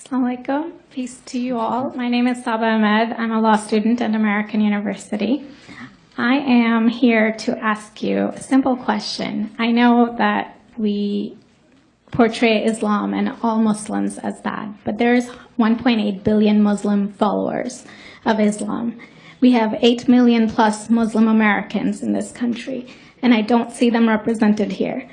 Assalamu alaikum. Peace to you all. My name is Saba Ahmed. I'm a law student at American University. I am here to ask you a simple question. I know that we portray Islam and all Muslims as bad, but there's 1.8 billion Muslim followers of Islam. We have 8 million plus Muslim Americans in this country, and I don't see them represented here.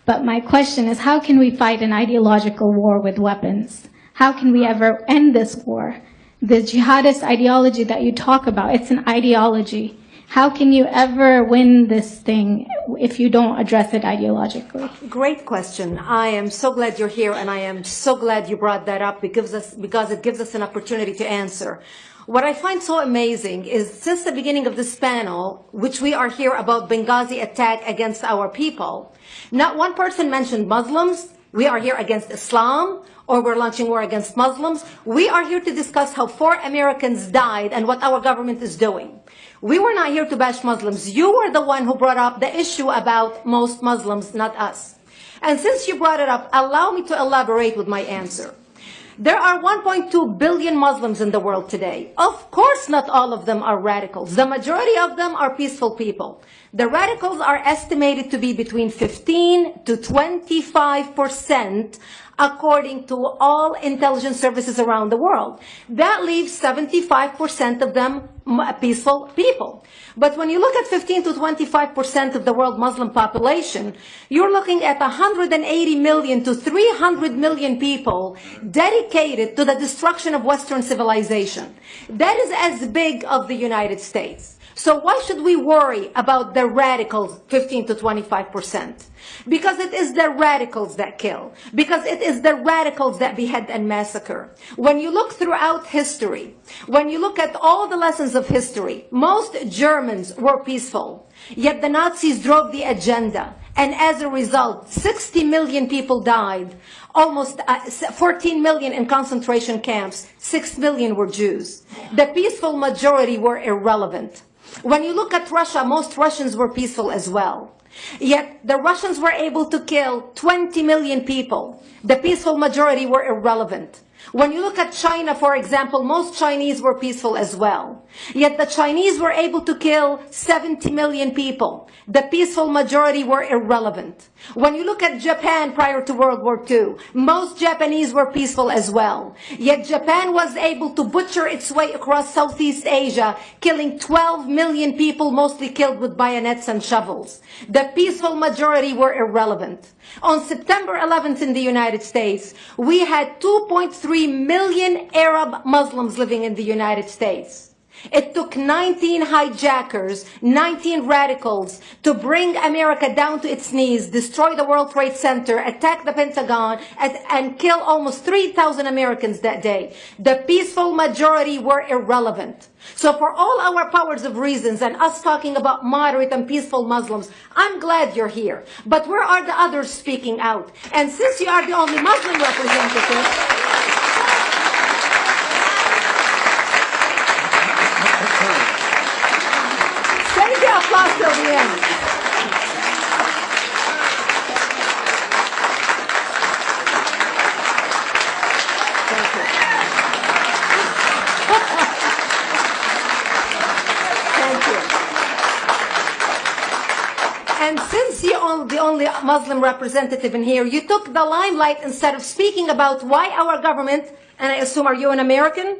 But my question is, how can we fight an ideological war with weapons? How can we ever end this war? The jihadist ideology that you talk about, it's an ideology. How can you ever win this thing if you don't address it ideologically? Great question. I am so glad you're here, and I am so glad you brought that up because it gives us an opportunity to answer. What I find so amazing is since the beginning of this panel, which we are here about Benghazi attack against our people, not one person mentioned Muslims. We are here against Islam, or we're launching war against Muslims. We are here to discuss how 4 Americans died and what our government is doing. We were not here to bash Muslims. You were the one who brought up the issue about most Muslims, not us. And since you brought it up, allow me to elaborate with my answer. There are 1.2 billion Muslims in the world today. Of course, not all of them are radicals. The majority of them are peaceful people. The radicals are estimated to be between 15 to 25%, according to all intelligence services around the world. That leaves 75% of them peaceful people. But when you look at 15 to 25% of the world Muslim population, you're looking at 180 million to 300 million people dedicated to the destruction of Western civilization. That is as big as the United States. So why should we worry about the radicals, 15 to 25%? Because it is the radicals that kill. Because it is the radicals that behead and massacre. When you look throughout history, when you look at all the lessons of history, most Germans were peaceful. Yet the Nazis drove the agenda. And as a result, 60 million people died. Almost 14 million in concentration camps. 6 million were Jews. The peaceful majority were irrelevant. When you look at Russia, most Russians were peaceful as well. Yet the Russians were able to kill 20 million people. The peaceful majority were irrelevant. When you look at China, for example, most Chinese were peaceful as well. Yet the Chinese were able to kill 70 million people. The peaceful majority were irrelevant. When you look at Japan prior to World War II, most Japanese were peaceful as well. Yet Japan was able to butcher its way across Southeast Asia, killing 12 million people, mostly killed with bayonets and shovels. The peaceful majority were irrelevant. On September 11th in the United States, we had 2.3 million Arab Muslims living in the United States. It took 19 hijackers, 19 radicals to bring America down to its knees, destroy the World Trade Center, attack the Pentagon, and kill almost 3,000 Americans that day. The peaceful majority were irrelevant. So for all our powers of reasons and us talking about moderate and peaceful Muslims, I'm glad you're here. But where are the others speaking out? And since you are the only Muslim representative, applause till the end. Thank you. Thank you. And since you're the only Muslim representative in here, you took the limelight instead of speaking about why our government, and I assume, are you an American?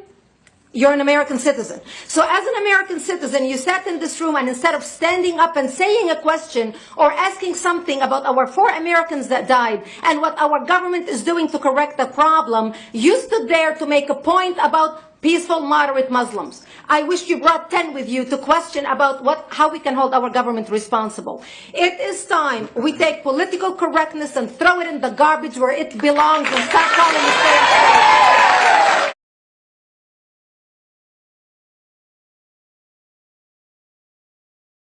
You're an American citizen. So as an American citizen, you sat in this room, and instead of standing up and saying a question or asking something about our 4 Americans that died and what our government is doing to correct the problem, you stood there to make a point about peaceful, moderate Muslims. I wish you brought 10 with you to question about how we can hold our government responsible. It is time we take political correctness and throw it in the garbage where it belongs and stop calling it fair.